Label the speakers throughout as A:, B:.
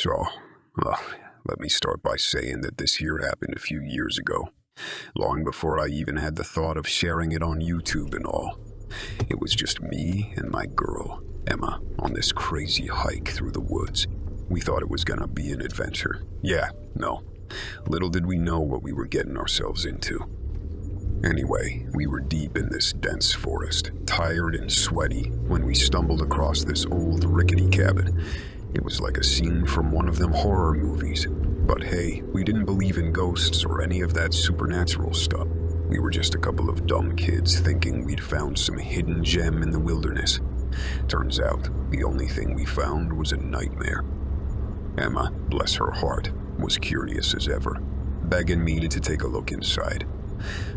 A: So, well, let me start by saying that this here happened a few years ago, long before I even had the thought of sharing it on YouTube and all. It was just me and my girl, Emma, on this crazy hike through the woods. We thought it was gonna be an adventure. Yeah, no. Little did we know what we were getting ourselves into. Anyway, we were deep in this dense forest, tired and sweaty, when we stumbled across this old rickety cabin. It was like a scene from one of them horror movies. But hey, we didn't believe in ghosts or any of that supernatural stuff. We were just a couple of dumb kids thinking we'd found some hidden gem in the wilderness. Turns out, the only thing we found was a nightmare. Emma, bless her heart, was curious as ever, begging me to take a look inside.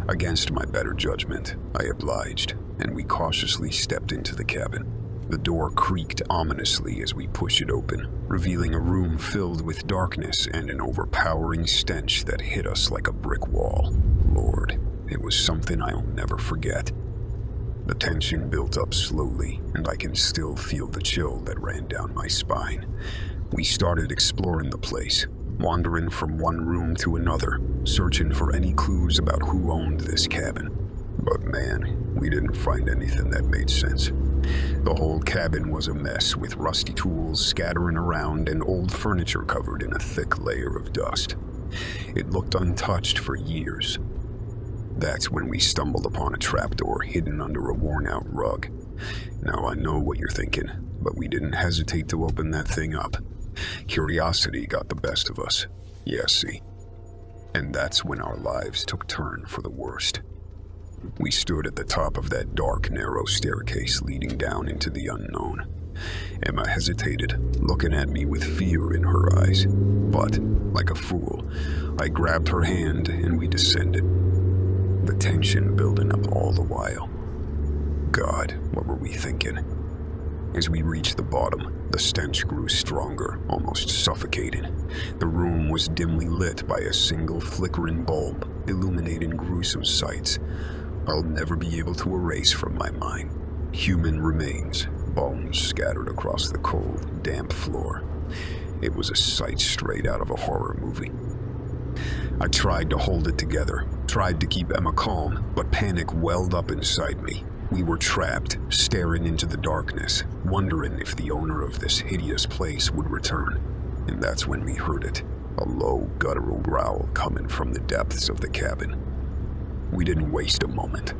A: Against my better judgment, I obliged, and we cautiously stepped into the cabin. The door creaked ominously as we pushed it open, revealing a room filled with darkness and an overpowering stench that hit us like a brick wall. Lord, it was something I'll never forget. The tension built up slowly, and I can still feel the chill that ran down my spine. We started exploring the place, wandering from one room to another, searching for any clues about who owned this cabin. But man, we didn't find anything that made sense. The whole cabin was a mess, with rusty tools scattering around and old furniture covered in a thick layer of dust. It looked untouched for years. That's when we stumbled upon a trapdoor hidden under a worn-out rug. Now I know what you're thinking, but we didn't hesitate to open that thing up. Curiosity got the best of us. Yeah, see. And that's when our lives took turn for the worst. We stood at the top of that dark, narrow staircase leading down into the unknown. Emma hesitated, looking at me with fear in her eyes. But, like a fool, I grabbed her hand and we descended. The tension building up all the while. God, what were we thinking? As we reached the bottom, the stench grew stronger, almost suffocating. The room was dimly lit by a single flickering bulb, illuminating gruesome sights I'll never be able to erase from my mind. Human remains, bones scattered across the cold, damp floor. It was a sight straight out of a horror movie. I tried to hold it together, tried to keep Emma calm, but panic welled up inside me. We were trapped, staring into the darkness, wondering if the owner of this hideous place would return. And that's when we heard it, a low, guttural growl coming from the depths of the cabin. We didn't waste a moment.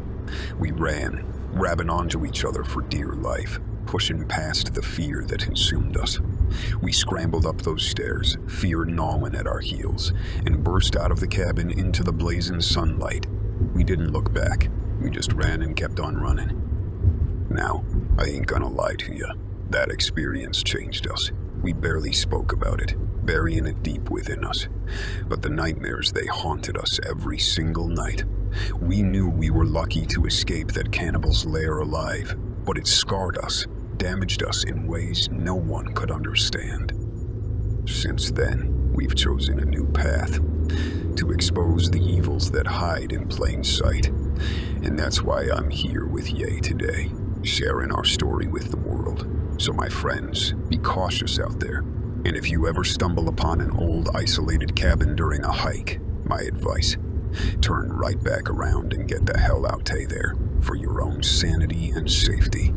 A: We ran, grabbing onto each other for dear life, pushing past the fear that consumed us. We scrambled up those stairs, fear gnawing at our heels, and burst out of the cabin into the blazing sunlight. We didn't look back. We just ran and kept on running. Now, I ain't gonna lie to you. That experience changed us. We barely spoke about it, burying it deep within us. But the nightmares, they haunted us every single night. We knew we were lucky to escape that cannibal's lair alive, but it scarred us, damaged us in ways no one could understand. Since then, we've chosen a new path, to expose the evils that hide in plain sight. And that's why I'm here with Ye today, sharing our story with the world. So my friends, be cautious out there. And if you ever stumble upon an old isolated cabin during a hike, my advice, turn right back around and get the hell out there for your own sanity and safety.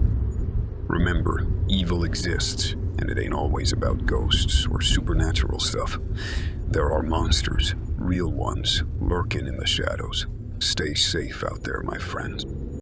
A: Remember, evil exists, and it ain't always about ghosts or supernatural stuff. There are monsters, real ones, lurking in the shadows. Stay safe out there, my friends.